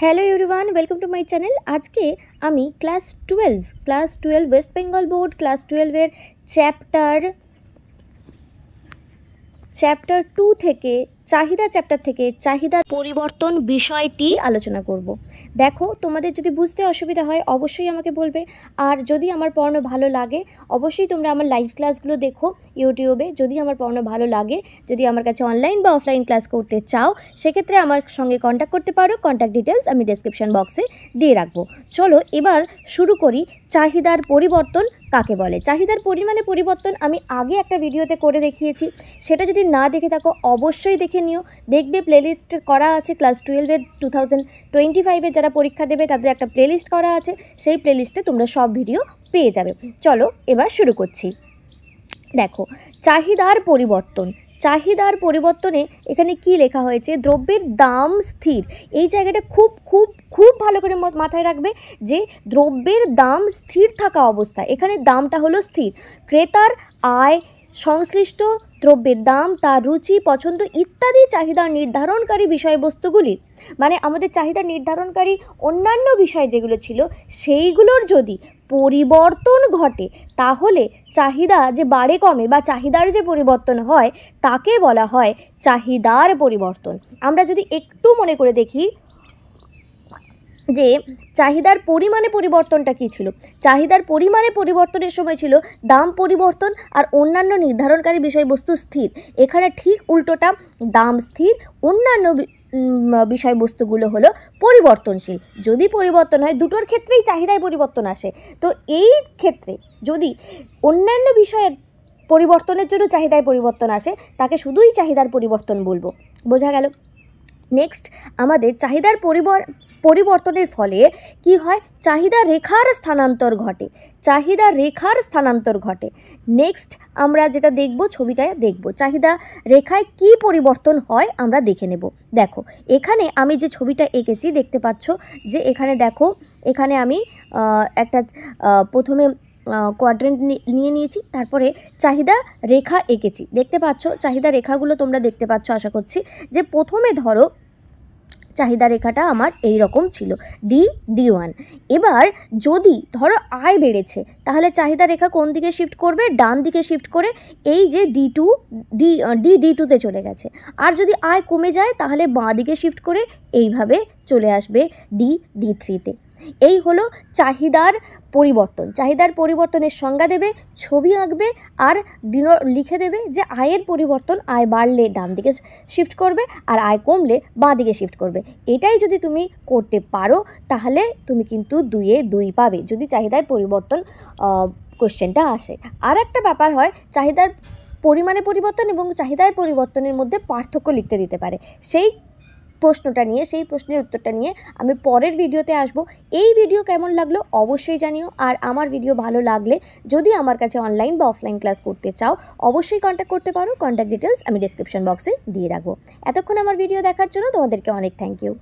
Hello everyone welcome to my channel. आज के आमी class 12 West Bengal board class 12 chapter 2 থেকে चाहिदा चैप्टार থেকে चाहिदार परिवर्तन विषयटी आलोचना करब। देखो तुम्हारे यदि बुझते असुविधा है अवश्य आमाके बोलबे और यदि आमार पढ़ानो भालो लागे अवश्य तोमरा आमार लाइव क्लासगुलो देखो यूट्यूबे। यदि आमार पढ़ानो भालो लागे यदि आमार काछे अनलाइन बा अफलाइन क्लास करते चाओ सेक्षेत्रे आमार संगे कन्टैक्ट करते पारो। कन्टैक्ट डिटेल्स आमी डेसक्रिप्शन बक्से दिए राखबो। चलो एबार शुरू करी चाहिदार परिवर्तन काके बोले। चाहिदार परिमाणे परिवर्तन आमी आगे एक भिडियोते करे देखिएछि, सेटा यदि ना देखे थाको अवश्यई देखे निओ। देखबे प्लेलिस्ट करा आछे क्लास 12 2025 যারা পরীক্ষা দেবে তাদের একটা প্লেলিস্ট করা আছে, সেই প্লেলিস্টে তোমরা সব ভিডিও পেয়ে যাবে। চলো এবার শুরু করছি। দেখো চাহিদার পরিবর্তন। চাহিদার পরিবর্তনে এখানে কি লেখা হয়েছে, দ্রব্যের দাম স্থির। এই জায়গাটা খুব খুব খুব ভালো করে মাথায় রাখবে যে দ্রব্যের দাম স্থির থাকা অবস্থায়, এখানে দামটা হলো স্থির। ক্রেতার আয়, সংশ্লিষ্ট দ্রব্যের দাম, তার রুচি পছন্দ ইত্যাদি চাহিদা নির্ধারণকারী বিষয়বস্তুগুলি, মানে আমাদের চাহিদা নির্ধারণকারী অন্যান্য বিষয় যেগুলো ছিল সেইগুলোর যদি পরিবর্তন ঘটে তাহলে চাহিদা যে বাড়ে কমে বা চাহিদার যে পরিবর্তন হয় তাকে বলা হয় চাহিদার পরিবর্তন। আমরা যদি একটু মনে করে দেখি যে চাহিদার পরিমাণে পরিবর্তনটা কী ছিল। চাহিদার পরিমাণে পরিবর্তনের সময় ছিল দাম পরিবর্তন আর অন্যান্য নির্ধারণকারী বিষয়বস্তু স্থির। এখানে ঠিক উল্টোটা, দাম স্থির, অন্যান্য বিষয়বস্তুগুলো হলো পরিবর্তনশীল। যদি পরিবর্তন হয় দুটোর ক্ষেত্রেই চাহিদায় পরিবর্তন আসে, তো এই ক্ষেত্রে যদি অন্যান্য বিষয়ের পরিবর্তনের জন্য চাহিদায় পরিবর্তন আসে তাকে শুধুই চাহিদার পরিবর্তন বলবো। বোঝা গেল? নেক্সট আমাদের চাহিদার পরিবর্তনের ফলে কি হয়, চাহিদা রেখার স্থানান্তর ঘটে। চাহিদা রেখার স্থানান্তর ঘটে। নেক্সট আমরা যেটা দেখব, ছবিটায় দেখব চাহিদা রেখায় কি পরিবর্তন হয় আমরা দেখে নেব। দেখো এখানে আমি যে ছবিটা এঁকেছি দেখতে পাচ্ছ যে এখানে দেখো, এখানে আমি একটা প্রথমে কোয়াড্রেন্ট নিয়ে নিয়েছি, তারপরে চাহিদা রেখা এঁকেছি। দেখতে পাচ্ছ চাহিদা রেখাগুলো তোমরা দেখতে পাচ্ছ আশা করছি। যে প্রথমে ধরো চাহিদা রেখাটা আমার এই রকম ছিল D1। এবার যদি ধরো আয় বেড়েছে তাহলে চাহিদা রেখা কোন দিকে শিফট করবে, ডান দিকে শিফট করে এই যে D2তে চলে গেছে। আর যদি আয় কমে যায় তাহলে বাঁ দিকে শিফট করে এইভাবে চলে আসবে D3তে। এই হলো চাহিদার পরিবর্তন। চাহিদার পরিবর্তনের সংজ্ঞা দেবে, ছবি আঁকবে আর লিখে দেবে যে আয়ের পরিবর্তন, আয় বাড়লে ডান দিকে শিফট করবে আর আয় কমলে বাঁ দিকে শিফট করবে। এটাই যদি তুমি করতে পারো তাহলে তুমি কিন্তু 2-এ 2 পাবে যদি চাহিদার পরিবর্তন কোশ্চেনটা আসে। আর একটা ব্যাপার হয়, চাহিদার পরিমাণে পরিবর্তন এবং চাহিদার পরিবর্তনের মধ্যে পার্থক্য লিখতে দিতে পারে। সেই প্রশ্নটা নিয়ে, সেই প্রশ্নের উত্তরটা নিয়ে আমি পরের ভিডিওতে আসব। এই ভিডিও কেমন লাগলো অবশ্যই জানিও। আর আমার ভিডিও ভালো লাগলে যদি আমার কাছে অনলাইন বা অফলাইন ক্লাস করতে চাও অবশ্যই কন্ট্যাক্ট করতে পারো। কন্ট্যাক্ট ডিটেলস আমি ডেসক্রিপশন বক্সে দিয়ে রাখবো। এতক্ষণ আমার ভিডিও দেখার জন্য তোমাদেরকে অনেক থ্যাংক ইউ।